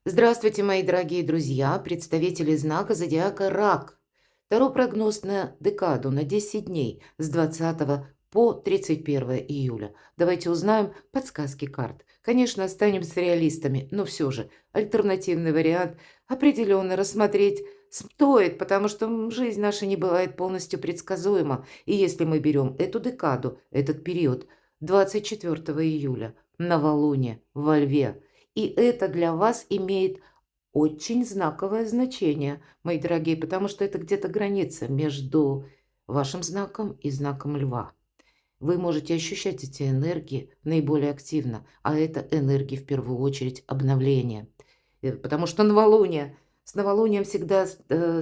Здравствуйте, мои дорогие друзья, представители знака зодиака Рак. Таро прогноз на декаду, на 10 дней с 20 по 31 июля. Давайте узнаем подсказки карт. Конечно, останемся реалистами, но все же альтернативный вариант определенно рассмотреть стоит, потому что жизнь наша не бывает полностью предсказуема. И если мы берем эту декаду, этот период 24 июля, новолуние во Льве, и это для вас имеет очень знаковое значение, мои дорогие, потому что это где-то граница между вашим знаком и знаком Льва. Вы можете ощущать эти энергии наиболее активно, а это энергии в первую очередь обновления. Потому что новолуние, с новолунием всегда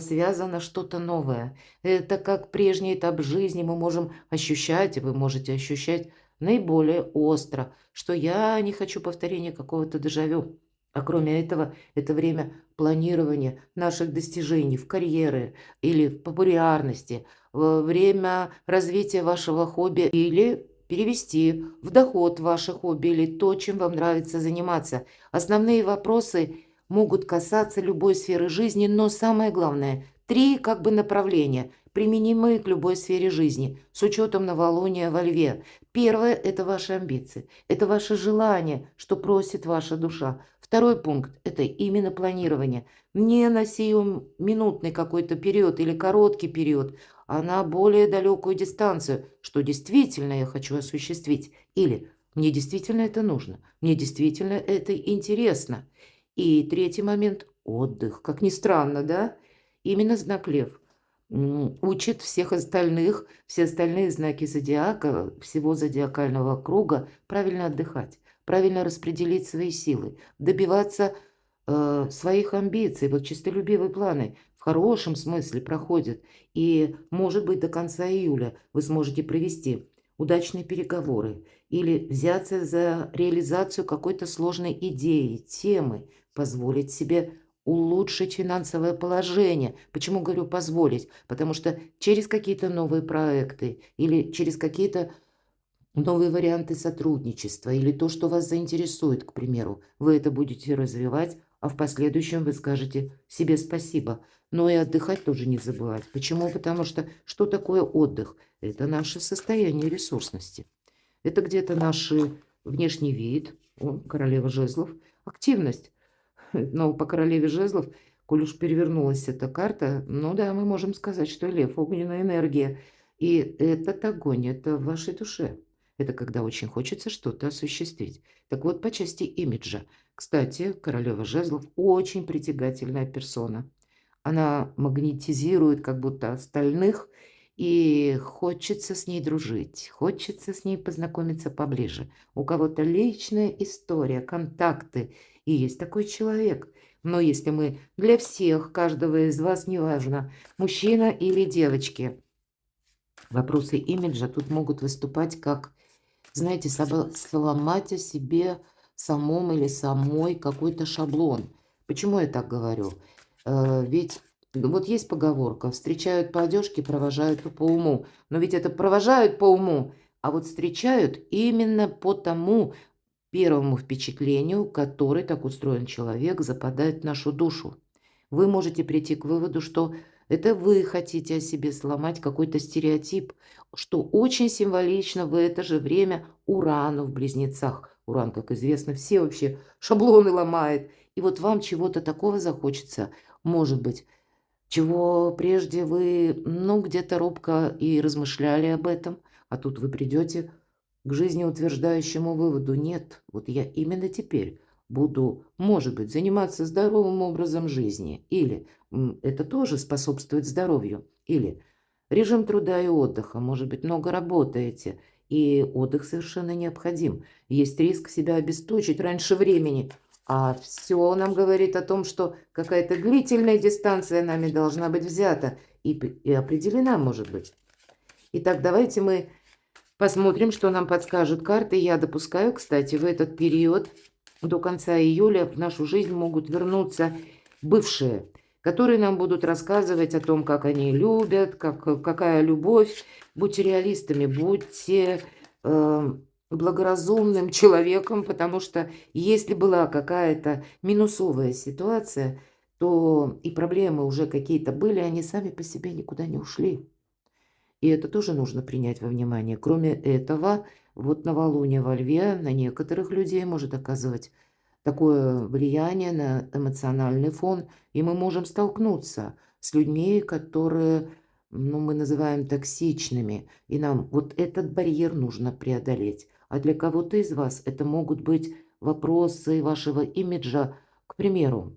связано что-то новое. Это как прежний этап жизни мы можем ощущать, и вы можете ощущать наиболее остро, что я не хочу повторения какого-то дежавю. А кроме этого, это время планирования наших достижений в карьере или в популярности, время развития вашего хобби или перевести в доход ваше хобби или то, чем вам нравится заниматься. Основные вопросы могут касаться любой сферы жизни, но самое главное, три как бы направления, применимые к любой сфере жизни, с учетом новолуния во Льве. Первое – это ваши амбиции, это ваше желание, что просит ваша душа. Второй пункт – это именно планирование. Не на сиюминутный какой-то период или короткий период, а на более далекую дистанцию, что действительно я хочу осуществить. Или мне действительно это нужно, мне действительно это интересно. И третий момент – отдых. Как ни странно, да? Именно знак Лев учит всех остальных, все остальные знаки зодиака, всего зодиакального круга правильно отдыхать, правильно распределить свои силы, добиваться своих амбиций. Вот честолюбивые планы в хорошем смысле проходят. И, может быть, до конца июля вы сможете провести удачные переговоры или взяться за реализацию какой-то сложной идеи, темы, позволить себе улучшить финансовое положение. Почему говорю позволить? Потому что через какие-то новые проекты или через какие-то новые варианты сотрудничества или то, что вас заинтересует, к примеру, вы это будете развивать, а в последующем вы скажете себе спасибо. Но и отдыхать тоже не забывать. Почему? Потому что что такое отдых? Это наше состояние ресурсности. Это где-то наш внешний вид, королева жезлов, активность. Но по королеве жезлов, коль уж перевернулась эта карта, ну да, мы можем сказать, что лев – огненная энергия. И этот огонь – это в вашей душе. Это когда очень хочется что-то осуществить. Так вот, по части имиджа. Кстати, королева жезлов – очень притягательная персона. Она магнетизирует как будто остальных, и хочется с ней дружить, хочется с ней познакомиться поближе. У кого-то личная история, контакты, и есть такой человек. Но если мы для всех, каждого из вас, неважно, мужчина или девочки, вопросы имиджа тут могут выступать как, знаете, сломать о себе самом или самой какой-то шаблон. Почему я так говорю? Ведь вот есть поговорка: встречают по одежке, провожают по уму. Но ведь это провожают по уму, а вот встречают именно по тому первому впечатлению, который, так устроен человек, западает в нашу душу. Вы можете прийти к выводу, что это вы хотите о себе сломать какой-то стереотип, что очень символично в это же время Урану в Близнецах. Уран, как известно, все вообще шаблоны ломает. И вот вам чего-то такого захочется, может быть, чего прежде вы, ну, где-то робко и размышляли об этом, а тут вы придете к жизнеутверждающему выводу: нет, вот я именно теперь буду, может быть, заниматься здоровым образом жизни, или это тоже способствует здоровью, или режим труда и отдыха, может быть, много работаете, и отдых совершенно необходим. Есть риск себя обесточить раньше времени, а все нам говорит о том, что какая-то длительная дистанция нами должна быть взята и определена, может быть. Итак, давайте мы посмотрим, что нам подскажут карты. Я допускаю, кстати, в этот период до конца июля в нашу жизнь могут вернуться бывшие, которые нам будут рассказывать о том, как они любят, какая любовь. Будьте реалистами, будьте благоразумным человеком, потому что если была какая-то минусовая ситуация, то и проблемы уже какие-то были, они сами по себе никуда не ушли. И это тоже нужно принять во внимание. Кроме этого, вот новолуние во Льве на некоторых людей может оказывать такое влияние на эмоциональный фон, и мы можем столкнуться с людьми, которые, ну, мы называем токсичными, и нам вот этот барьер нужно преодолеть. А для кого-то из вас это могут быть вопросы вашего имиджа, к примеру.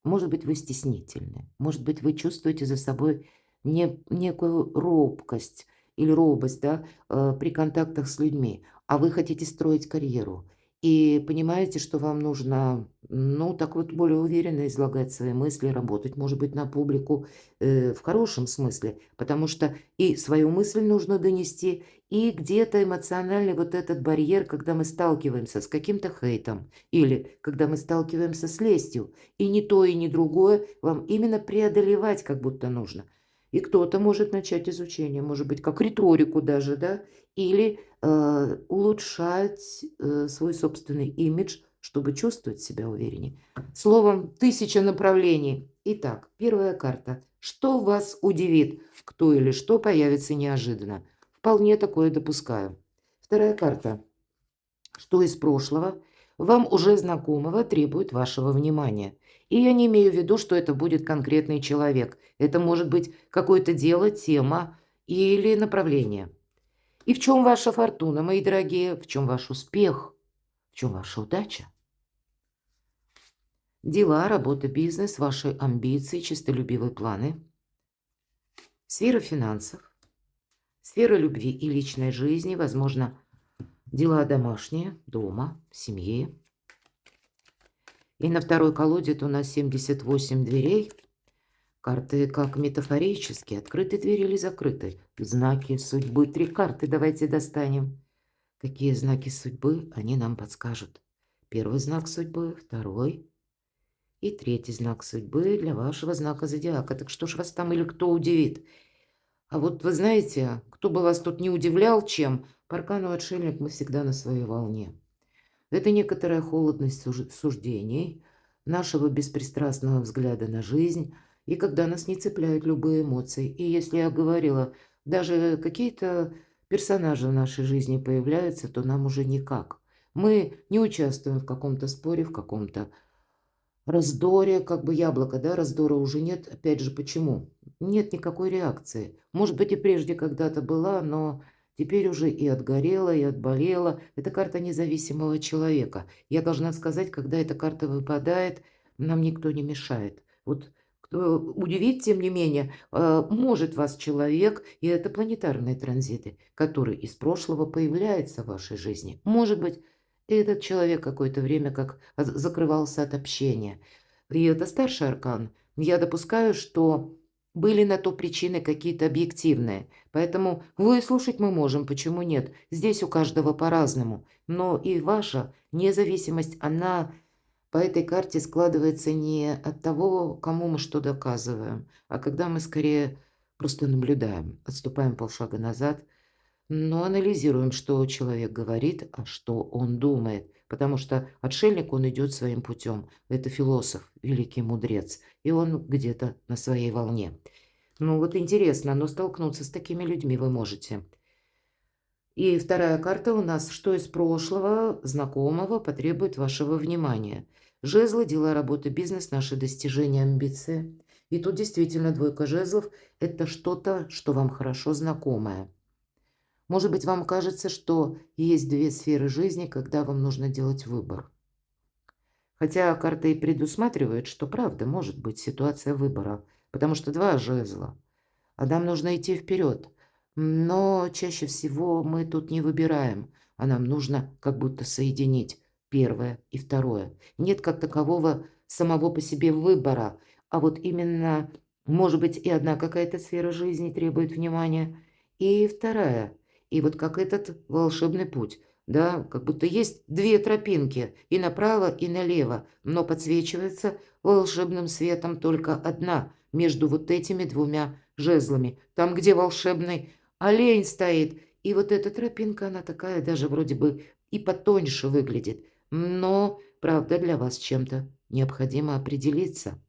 Может быть, вы стеснительны, может быть, вы чувствуете за собой некую робкость или робость, да, при контактах с людьми, а вы хотите строить карьеру. И понимаете, что вам нужно, ну, так вот более уверенно излагать свои мысли, работать, может быть, на публику, в хорошем смысле, потому что и свою мысль нужно донести, и где-то эмоциональный вот этот барьер, когда мы сталкиваемся с каким-то хейтом или когда мы сталкиваемся с лестью, и ни то, и ни другое вам именно преодолевать как будто нужно. И кто-то может начать изучение, может быть, как риторику даже, да, или улучшать свой собственный имидж, чтобы чувствовать себя увереннее. Словом, 1000 направлений. Итак, первая карта. Что вас удивит? Кто или что появится неожиданно? Вполне такое допускаю. Вторая карта. Что из прошлого вам уже знакомого требует вашего внимания? И я не имею в виду, что это будет конкретный человек. Это может быть какое-то дело, тема или направление. И в чем ваша фортуна, мои дорогие? В чем ваш успех? В чем ваша удача? Дела, работа, бизнес, ваши амбиции, честолюбивые планы. Сфера финансов, сфера любви и личной жизни, возможно, дела домашние, дома, в семье. И на второй колоде у нас 78 дверей. Карты как метафорически. Открытые двери или закрытые. Знаки судьбы. 3 карты давайте достанем. Какие знаки судьбы они нам подскажут. Первый знак судьбы, второй и третий знак судьбы для вашего знака зодиака. Так что ж вас там или кто удивит? А вот вы знаете, кто бы вас тут не удивлял чем, по аркану отшельник мы всегда на своей волне. Это некоторая холодность суждений, нашего беспристрастного взгляда на жизнь, и когда нас не цепляют любые эмоции. И если я говорила, даже какие-то персонажи в нашей жизни появляются, то нам уже никак. Мы не участвуем в каком-то споре, в каком-то раздоре, как бы яблоко, да, раздора уже нет. Опять же, почему? Нет никакой реакции. Может быть, и прежде когда-то была, но теперь уже и отгорела, и отболела. Это карта независимого человека. Я должна сказать, когда эта карта выпадает, нам никто не мешает. Вот удивить, тем не менее, может вас человек, и это планетарные транзиты, который из прошлого появляется в вашей жизни. Может быть, этот человек какое-то время как закрывался от общения. И это старший аркан. Я допускаю, что были на то причины какие-то объективные. Поэтому выслушать мы можем, почему нет. Здесь у каждого по-разному. Но и ваша независимость, она по этой карте складывается не от того, кому мы что доказываем, а когда мы скорее просто наблюдаем, отступаем полшага назад, но анализируем, что человек говорит, а что он думает. Потому что отшельник, он идет своим путем. Это философ, великий мудрец. И он где-то на своей волне. Ну вот интересно, но столкнуться с такими людьми вы можете. И вторая карта у нас, что из прошлого знакомого потребует вашего внимания. Жезлы, дела, работа, бизнес, наши достижения, амбиции. И тут действительно двойка жезлов– это что-то, что вам хорошо знакомое. Может быть, вам кажется, что есть 2 сферы жизни, когда вам нужно делать выбор. Хотя карта и предусматривает, что правда может быть ситуация выбора, потому что 2 жезла, а нам нужно идти вперед. Но чаще всего мы тут не выбираем, а нам нужно как будто соединить первое и второе. Нет как такового самого по себе выбора, а вот именно, может быть, и одна какая-то сфера жизни требует внимания, и вторая. И вот как этот волшебный путь, да, как будто есть 2 тропинки, и направо, и налево, но подсвечивается волшебным светом только одна между вот этими 2 жезлами. Там, где волшебный олень стоит, И вот эта тропинка, она такая даже вроде бы и потоньше выглядит, но, правда, для вас чем-то необходимо определиться.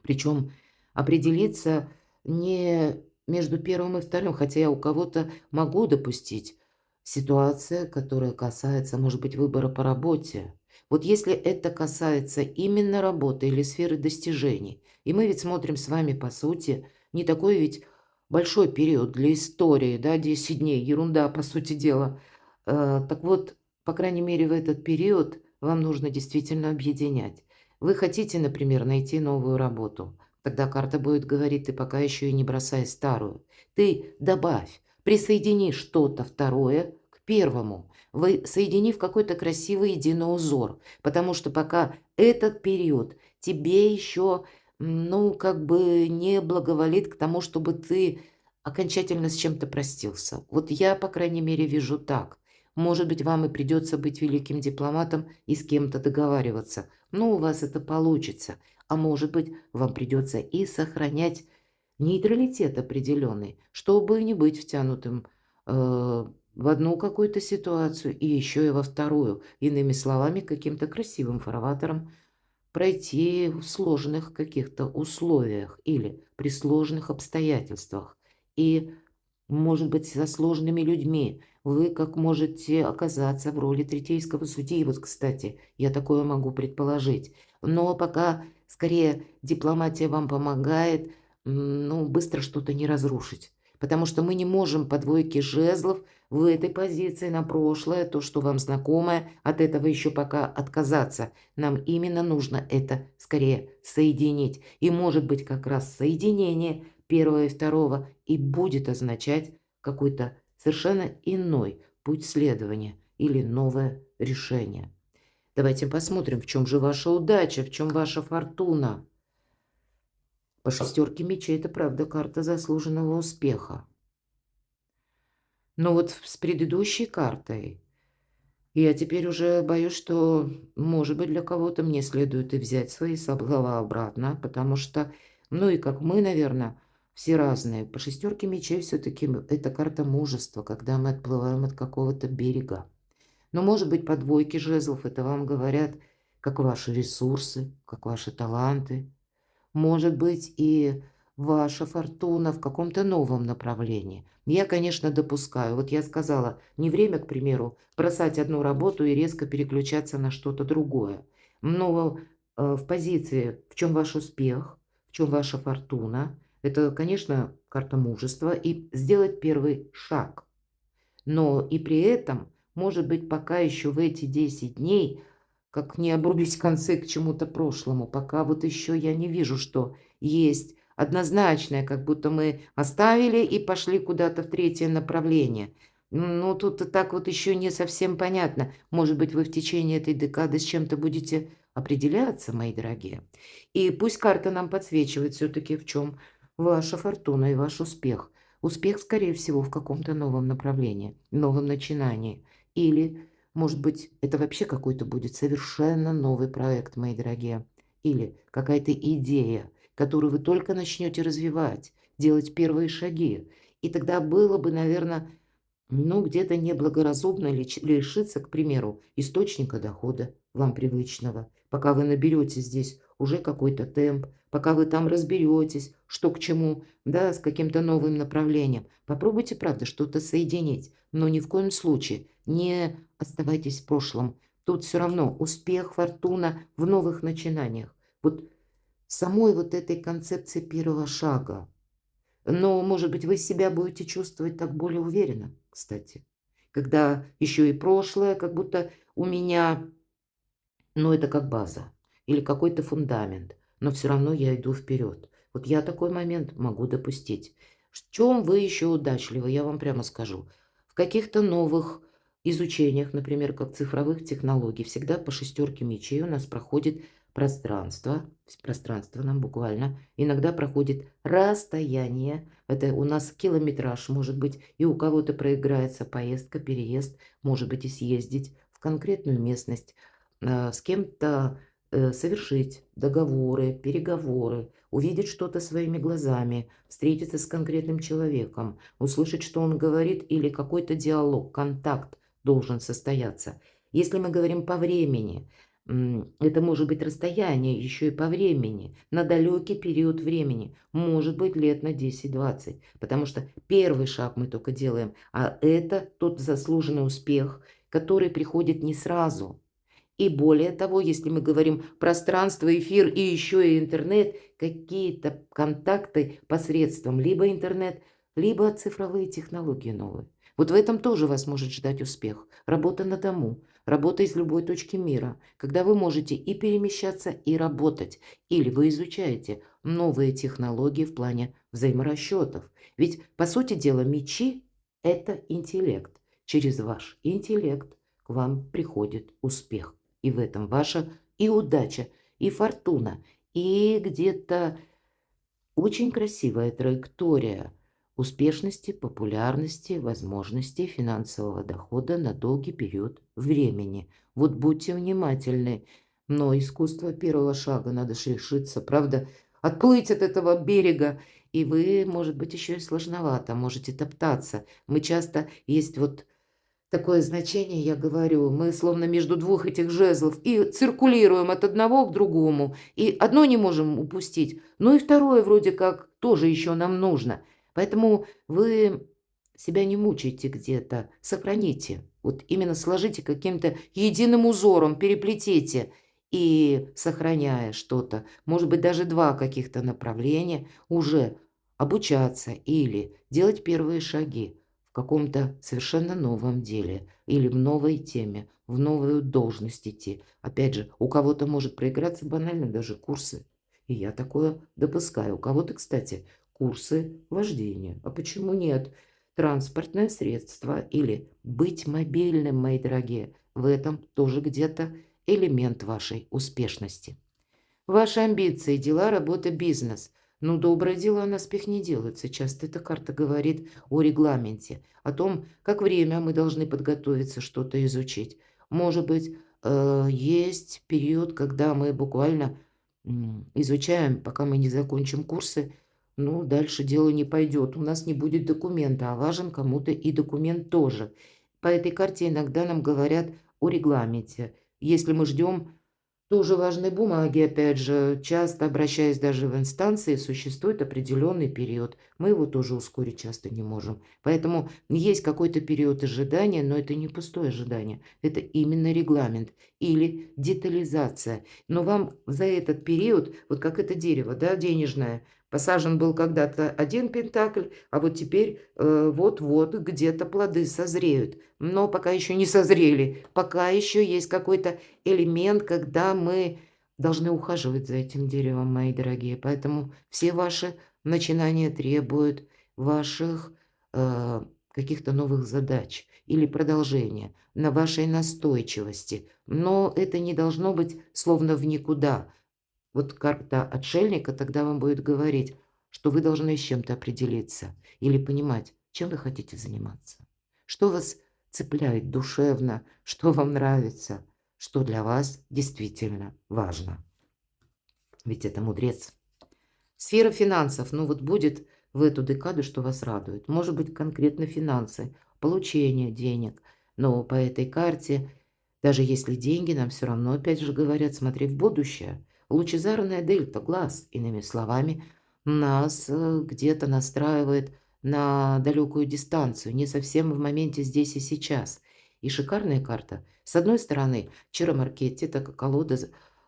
Причем определиться не между первым и вторым, хотя я у кого-то могу допустить ситуация, которая касается, может быть, выбора по работе. Вот если это касается именно работы или сферы достижений, и мы ведь смотрим с вами, по сути, не такой ведь большой период для истории, да, 10 дней, ерунда, по сути дела. Так вот, по крайней мере, в этот период вам нужно действительно объединять. Вы хотите, например, найти новую работу. Тогда карта будет говорить: ты пока еще и не бросай старую. Ты добавь, присоедини что-то второе к первому. Вы соедини в какой-то красивый единый узор, потому что пока этот период тебе еще, ну, как бы не благоволит к тому, чтобы ты окончательно с чем-то простился. Вот я, по крайней мере, вижу так. Может быть, вам и придется быть великим дипломатом и с кем-то договариваться, но у вас это получится. А может быть, вам придется и сохранять нейтралитет определенный, чтобы не быть втянутым в одну какую-то ситуацию и еще и во вторую. Иными словами, каким-то красивым фарватером пройти в сложных каких-то условиях или при сложных обстоятельствах. И, может быть, со сложными людьми. Вы как можете оказаться в роли третейского судьи. Вот, кстати, я такое могу предположить. Но пока, скорее, дипломатия вам помогает, ну, быстро что-то не разрушить. Потому что мы не можем по двойке жезлов в этой позиции на прошлое, то, что вам знакомое, от этого еще пока отказаться. Нам именно нужно это скорее соединить. И, может быть, как раз соединение первого и второго и будет означать какой-то совершенно иной путь следования или новое решение. Давайте посмотрим, в чем же ваша удача, в чем ваша фортуна. По шестерке мечей это, правда, карта заслуженного успеха. Но вот с предыдущей картой я теперь уже боюсь, что, может быть, для кого-то мне следует и взять свои слова обратно, потому что, ну и как мы, наверное, все разные. По шестерке мечей все-таки это карта мужества, когда мы отплываем от какого-то берега. Но, может быть, по двойке жезлов это вам говорят, как ваши ресурсы, как ваши таланты. Может быть, и ваша фортуна в каком-то новом направлении. Я, конечно, допускаю. Вот я сказала, не время, к примеру, бросать одну работу и резко переключаться на что-то другое. Но в позиции, в чем ваш успех, в чем ваша фортуна, это, конечно, карта мужества и сделать первый шаг. Но и при этом, может быть, пока еще в эти 10 дней, как не обрубить концы к чему-то прошлому, пока вот еще я не вижу, что есть однозначное, как будто мы оставили и пошли куда-то в третье направление. Ну, тут и так вот еще не совсем понятно. Может быть, вы в течение этой декады с чем-то будете определяться, мои дорогие. И пусть карта нам подсвечивает все-таки, в чем ваша фортуна и ваш успех. Успех, скорее всего, в каком-то новом направлении, новом начинании. Или, может быть, это вообще какой-то будет совершенно новый проект, мои дорогие. Или какая-то идея, которую вы только начнете развивать, делать первые шаги. И тогда было бы, наверное, ну, где-то неблагоразумно лишиться, к примеру, источника дохода вам привычного, пока вы наберете здесь уже какой-то темп, пока вы там разберетесь, что к чему, да, с каким-то новым направлением. Попробуйте, правда, что-то соединить, но ни в коем случае не оставайтесь в прошлом. Тут все равно успех, фортуна в новых начинаниях. Вот самой вот этой концепции первого шага. Но, может быть, вы себя будете чувствовать так более уверенно, кстати. Когда еще и прошлое, как будто у меня, ну, это как база или какой-то фундамент, но все равно я иду вперед. Вот я такой момент могу допустить. В чем вы еще удачливы, я вам прямо скажу. В каких-то новых изучениях, например, как цифровых технологий, всегда по шестерке мечей у нас проходит пространство нам буквально, иногда проходит расстояние, это у нас километраж, может быть, и у кого-то проиграется поездка, переезд, может быть, и съездить в конкретную местность, с кем-то совершить договоры, переговоры, увидеть что-то своими глазами, встретиться с конкретным человеком, услышать, что он говорит, или какой-то диалог, контакт должен состояться. Если мы говорим по времени, это может быть расстояние еще и по времени, на далекий период времени, может быть лет на 10-20, потому что первый шаг мы только делаем, а это тот заслуженный успех, который приходит не сразу. И более того, если мы говорим пространство, эфир и еще и интернет, какие-то контакты посредством либо интернет, либо цифровые технологии новые. Вот в этом тоже вас может ждать успех. Работа на дому, работа из любой точки мира, когда вы можете и перемещаться, и работать. Или вы изучаете новые технологии в плане взаиморасчетов. Ведь, по сути дела, мечи– это интеллект. Через ваш интеллект к вам приходит успех. И в этом ваша и удача, и фортуна, и где-то очень красивая траектория успешности, популярности, возможностей финансового дохода на долгий период времени. Вот будьте внимательны. Но искусство первого шага, надо же решиться, правда, отплыть от этого берега. И вы, может быть, еще и сложновато, можете топтаться. Мы часто есть вот такое значение, я говорю, мы словно между двух этих жезлов и циркулируем от одного к другому, и одно не можем упустить, но и второе вроде как тоже еще нам нужно. Поэтому вы себя не мучайте где-то, сохраните, вот именно сложите каким-то единым узором, переплетите, и сохраняя что-то, может быть, даже два каких-то направления, уже обучаться или делать первые шаги в каком-то совершенно новом деле или в новой теме, в новую должность идти. Опять же, у кого-то может проиграться банально даже курсы. И я такое допускаю. У кого-то, кстати, курсы вождения. А почему нет? Транспортное средство или быть мобильным, мои дорогие, в этом тоже где-то элемент вашей успешности. Ваши амбиции, дела, работа, бизнес. Ну, добрые дела на спех не делаются. Часто эта карта говорит о регламенте, о том, как время мы должны подготовиться, что-то изучить. Может быть, есть период, когда мы буквально изучаем, пока мы не закончим курсы, ну, дальше дело не пойдет. У нас не будет документа, а важен кому-то и документ тоже. По этой карте иногда нам говорят о регламенте. Если мы ждем тоже важны бумаги, опять же, часто обращаясь даже в инстанции, существует определенный период. Мы его тоже ускорить часто не можем. Поэтому есть какой-то период ожидания, но это не пустое ожидание. Это именно регламент или детализация. Но вам за этот период, вот как это дерево, да, денежное, посажен был когда-то один пентакль, а вот теперь вот-вот где-то плоды созреют. Но пока еще не созрели, пока еще есть какой-то элемент, когда мы должны ухаживать за этим деревом, мои дорогие. Поэтому все ваши начинания требуют ваших каких-то новых задач или продолжения на вашей настойчивости. Но это не должно быть словно в никуда. Вот карта отшельника тогда вам будет говорить, что вы должны с чем-то определиться или понимать, чем вы хотите заниматься, что вас цепляет душевно, что вам нравится, что для вас действительно важно. Ведь это мудрец. Сфера финансов, ну вот будет в эту декаду, что вас радует. Может быть, конкретно финансы, получение денег. Но по этой карте, даже если деньги, нам все равно, опять же, говорят, смотри в будущее. Лучезарная дельта, глаз, иными словами, нас где-то настраивает на далекую дистанцию, не совсем в моменте здесь и сейчас. И шикарная карта. С одной стороны, Чиро Маркетти, это колода,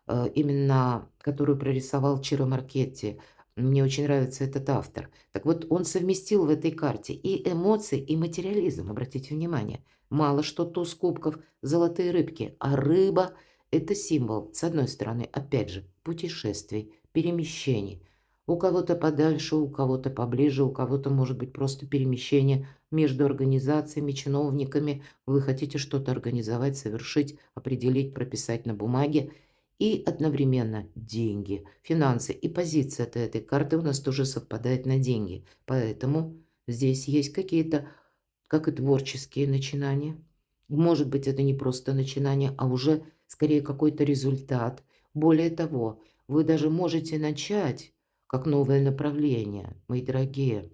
именно которую прорисовал Чиро Маркетти. Мне очень нравится этот автор. Так вот, он совместил в этой карте и эмоции, и материализм, обратите внимание. Мало что туз кубков, золотые рыбки, а рыба– это символ, с одной стороны, опять же, путешествий, перемещений. У кого-то подальше, у кого-то поближе, у кого-то, может быть, просто перемещение между организациями, чиновниками. Вы хотите что-то организовать, совершить, определить, прописать на бумаге. И одновременно деньги, финансы и позиция этой карты у нас тоже совпадает на деньги. Поэтому здесь есть какие-то, как и творческие начинания. Может быть, это не просто начинание, а уже скорее какой-то результат. Более того, вы даже можете начать как новое направление, мои дорогие,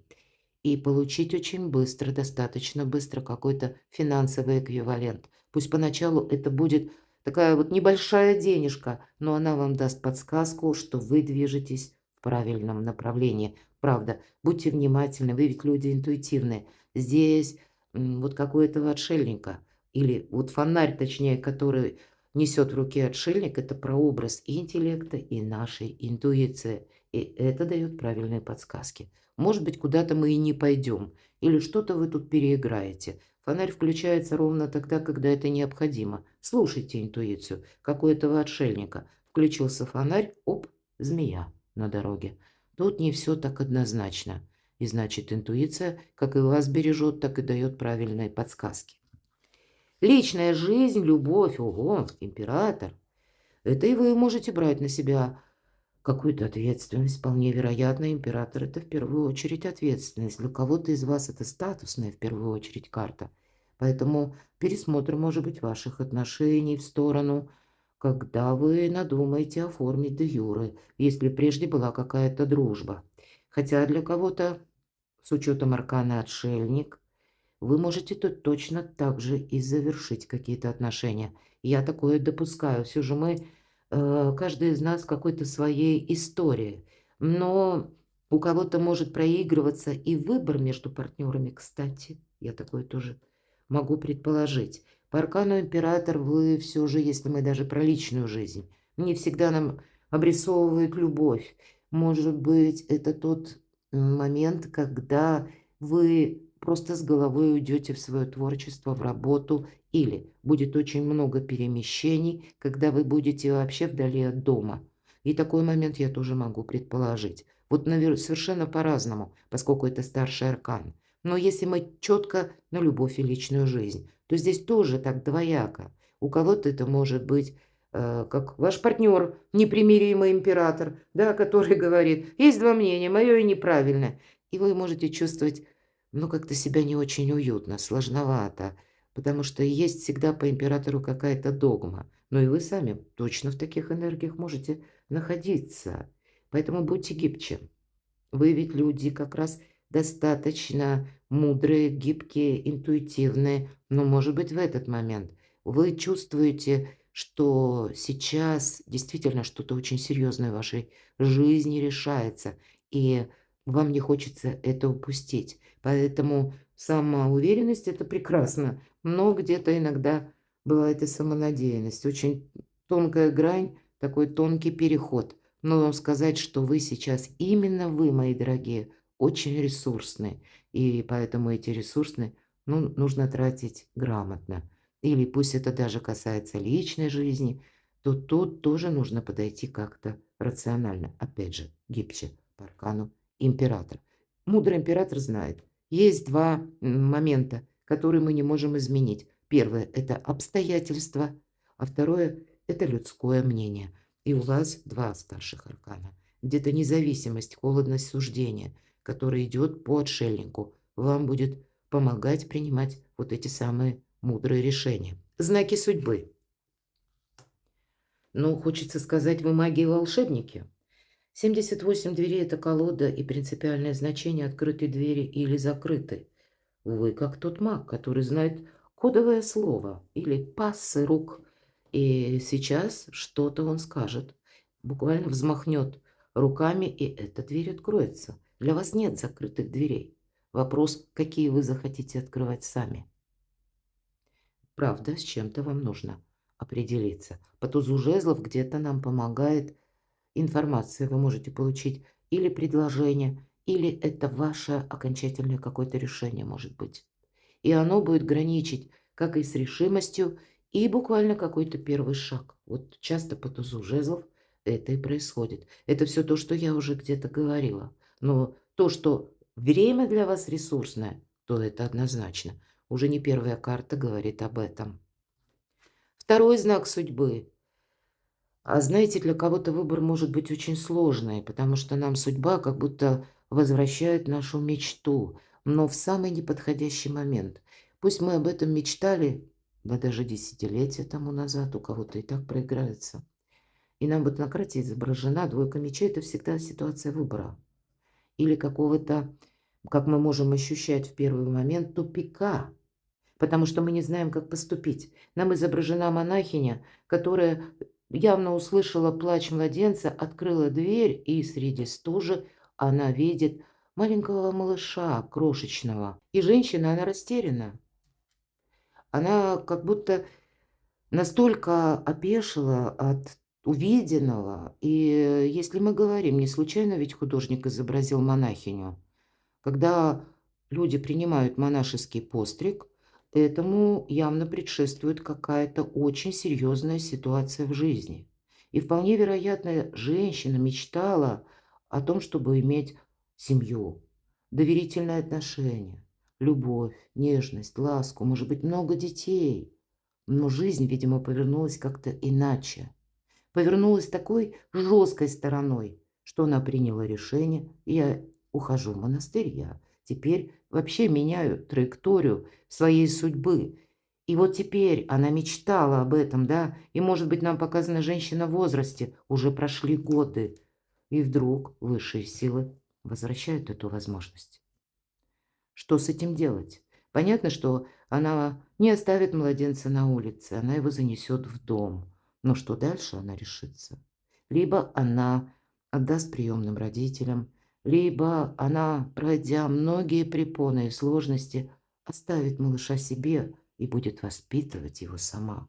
и получить очень быстро, достаточно быстро какой-то финансовый эквивалент. Пусть поначалу это будет такая вот небольшая денежка, но она вам даст подсказку, что вы движетесь в правильном направлении. Правда, будьте внимательны, вы ведь люди интуитивные. Здесь вот какой-то отшельника или вот фонарь, точнее, который несет в руке отшельник, это прообраз и интеллекта, и нашей интуиции. И это дает правильные подсказки. Может быть, куда-то мы и не пойдем, или что-то вы тут переиграете. Фонарь включается ровно тогда, когда это необходимо. Слушайте интуицию, как у этого отшельника. Включился фонарь, оп, змея на дороге. Тут не все так однозначно. И значит, интуиция, как и вас бережет, так и дает правильные подсказки. Личная жизнь, любовь, ого, император. Это и вы можете брать на себя какую-то ответственность. Вполне вероятно, император – это в первую очередь ответственность. Для кого-то из вас это статусная в первую очередь карта. Поэтому пересмотр, может быть, ваших отношений в сторону, когда вы надумаете оформить де юре, если прежде была какая-то дружба. Хотя для кого-то, с учетом аркана «Отшельник», вы можете тут точно так же и завершить какие-то отношения. Я такое допускаю. Все же мы, каждый из нас какой-то своей истории. Но у кого-то может проигрываться и выбор между партнерами, кстати. Я такое тоже могу предположить. По аркану император вы все же, если мы даже про личную жизнь, не всегда нам обрисовывают любовь. Может быть, это тот момент, когда вы просто с головой уйдете в свое творчество, в работу, или будет очень много перемещений, когда вы будете вообще вдали от дома. И такой момент я тоже могу предположить. Вот, наверное, совершенно по-разному, поскольку это старший аркан. Но если мы четко на любовь и личную жизнь, то здесь тоже так двояко. У кого-то это может быть как ваш партнер, непримиримый император, да, который говорит, есть два мнения, мое и неправильное. И вы можете чувствовать, ну, как-то себя не очень уютно, сложновато, потому что есть всегда по императору какая-то догма. Но и вы сами точно в таких энергиях можете находиться. Поэтому будьте гибче. Вы ведь люди как раз достаточно мудрые, гибкие, интуитивные. Но, может быть, в этот момент вы чувствуете, что сейчас действительно что-то очень серьезное в вашей жизни решается, и вам не хочется это упустить. Поэтому самоуверенность – это прекрасно, но где-то иногда бывает и самонадеянность. Очень тонкая грань, такой тонкий переход. Но вам сказать, что вы сейчас, именно вы, мои дорогие, очень ресурсны. И поэтому эти ресурсы, ну, нужно тратить грамотно. Или пусть это даже касается личной жизни, то тут тоже нужно подойти как-то рационально. Опять же, гибче по аркану император. Мудрый император знает, есть два момента, которые мы не можем изменить. Первое – это обстоятельства, а второе – это людское мнение. И у вас два старших аркана. Где-то независимость, холодность суждения, которая идет по отшельнику, вам будет помогать принимать вот эти самые мудрые решения. Знаки судьбы. Ну, хочется сказать, вы маги и волшебники. 78 дверей – это колода и принципиальное значение открытой двери или закрытой. Вы как тот маг, который знает кодовое слово или пассы рук. И сейчас что-то он скажет. Буквально взмахнет руками, и эта дверь откроется. Для вас нет закрытых дверей. Вопрос, какие вы захотите открывать сами. Правда, с чем-то вам нужно определиться. По тузу жезлов где-то нам помогает информация. Вы можете получить или предложение, или это ваше окончательное какое-то решение может быть. И оно будет граничить как и с решимостью, и буквально какой-то первый шаг. Вот часто по тузу жезлов это и происходит. Это все то, что я уже где-то говорила. Но то, что время для вас ресурсное, то это однозначно. Уже не первая карта говорит об этом. Второй знак судьбы. А знаете, для кого-то выбор может быть очень сложный, потому что нам судьба как будто возвращает нашу мечту, но в самый неподходящий момент. Пусть мы об этом мечтали, да даже десятилетия тому назад, у кого-то и так проиграется. И нам вот на карте изображена двойка мечей. Это всегда ситуация выбора. Или какого-то, как мы можем ощущать в первый момент, тупика. Потому что мы не знаем, как поступить. Нам изображена монахиня, которая явно услышала плач младенца, открыла дверь, и среди стужи она видит маленького малыша, крошечного. И женщина, она растеряна. Она как будто настолько опешила от увиденного. И если мы говорим, не случайно ведь художник изобразил монахиню. Когда люди принимают монашеский постриг, этому явно предшествует какая-то очень серьезная ситуация в жизни. И вполне вероятно, женщина мечтала о том, чтобы иметь семью, доверительные отношения, любовь, нежность, ласку, может быть, много детей. Но жизнь, видимо, повернулась как-то иначе. Повернулась такой жесткой стороной, что она приняла решение: я ухожу в монастырь, я теперь вообще меняю траекторию своей судьбы. И вот теперь она мечтала об этом, да, и, может быть, нам показана женщина в возрасте, уже прошли годы, и вдруг высшие силы возвращают эту возможность. Что с этим делать? Понятно, что она не оставит младенца на улице, она его занесет в дом. Но что дальше, она решится. Либо она отдаст приемным родителям, либо она, пройдя многие препоны и сложности, оставит малыша себе и будет воспитывать его сама.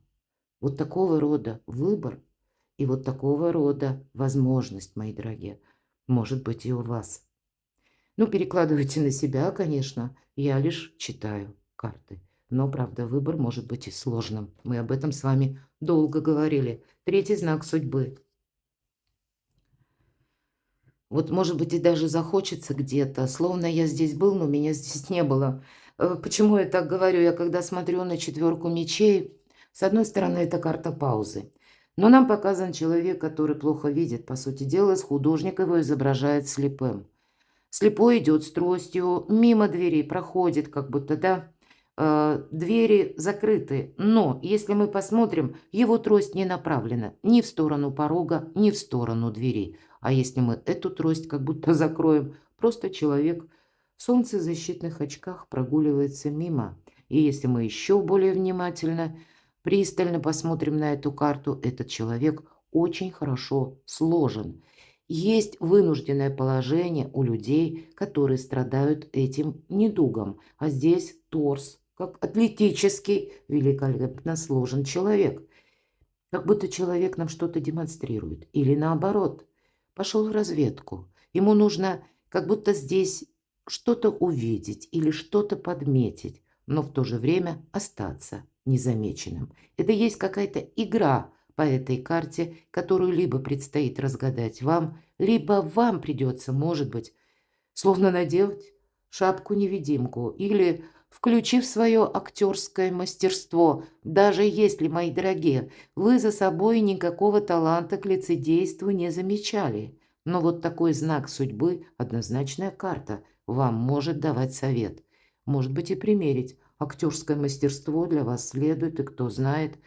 Вот такого рода выбор и вот такого рода возможность, мои дорогие, может быть и у вас. Ну, перекладывайте на себя, конечно. Я лишь читаю карты. Но, правда, выбор может быть и сложным. Мы об этом с вами долго говорили. Третий знак судьбы. Вот, может быть, и даже захочется где-то, словно я здесь был, но меня здесь не было. Почему я так говорю? Я когда смотрю на четверку мечей, с одной стороны, это карта паузы. Но нам показан человек, который плохо видит. По сути дела, художник его изображает слепым. Слепой идет с тростью, мимо дверей проходит, как будто, да, двери закрыты. Но если мы посмотрим, его трость не направлена ни в сторону порога, ни в сторону двери. А если мы эту трость как будто закроем, просто человек в солнцезащитных очках прогуливается мимо. И если мы еще более внимательно, пристально посмотрим на эту карту, этот человек очень хорошо сложен. Есть вынужденное положение у людей, которые страдают этим недугом. А здесь торс, как атлетический, великолепно сложен человек. Как будто человек нам что-то демонстрирует. Или наоборот, пошел в разведку. Ему нужно как будто здесь что-то увидеть или что-то подметить, но в то же время остаться незамеченным. Это есть какая-то игра по этой карте, которую либо предстоит разгадать вам, либо вам придется, может быть, словно наделать шапку-невидимку или включив свое актерское мастерство, даже если, мои дорогие, вы за собой никакого таланта к лицедейству не замечали. Но вот такой знак судьбы, однозначная карта, вам может давать совет. Может быть, и примерить. Актерское мастерство для вас следует, и кто знает,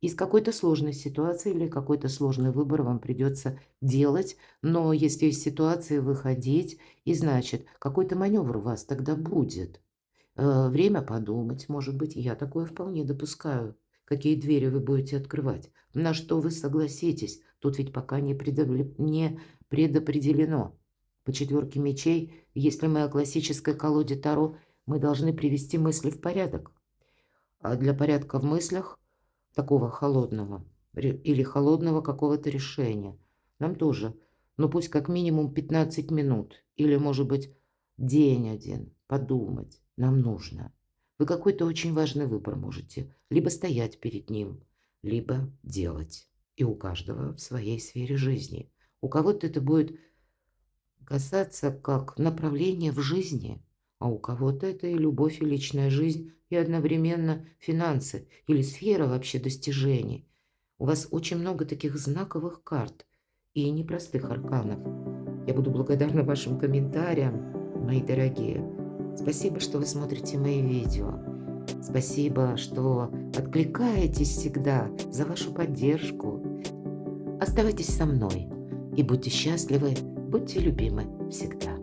из какой-то сложной ситуации или какой-то сложный выбор вам придется делать, но если из ситуации выходить, и значит, какой-то маневр у вас тогда будет. Время подумать, может быть, я такое вполне допускаю. Какие двери вы будете открывать, на что вы согласитесь, тут ведь пока не предопределено. По четверке мечей, если мы о классической колоде Таро, мы должны привести мысли в порядок. А для порядка в мыслях такого холодного или холодного какого-то решения нам тоже, ну пусть как минимум 15 минут или, может быть, день один подумать нам нужно. Вы какой-то очень важный выбор можете либо стоять перед ним, либо делать. И у каждого в своей сфере жизни. У кого-то это будет касаться как направление в жизни, а у кого-то это и любовь, и личная жизнь, и одновременно финансы или сфера вообще достижений. У вас очень много таких знаковых карт и непростых арканов. Я буду благодарна вашим комментариям, мои дорогие. Спасибо, что вы смотрите мои видео. Спасибо, что откликаетесь всегда, за вашу поддержку. Оставайтесь со мной и будьте счастливы, будьте любимы всегда.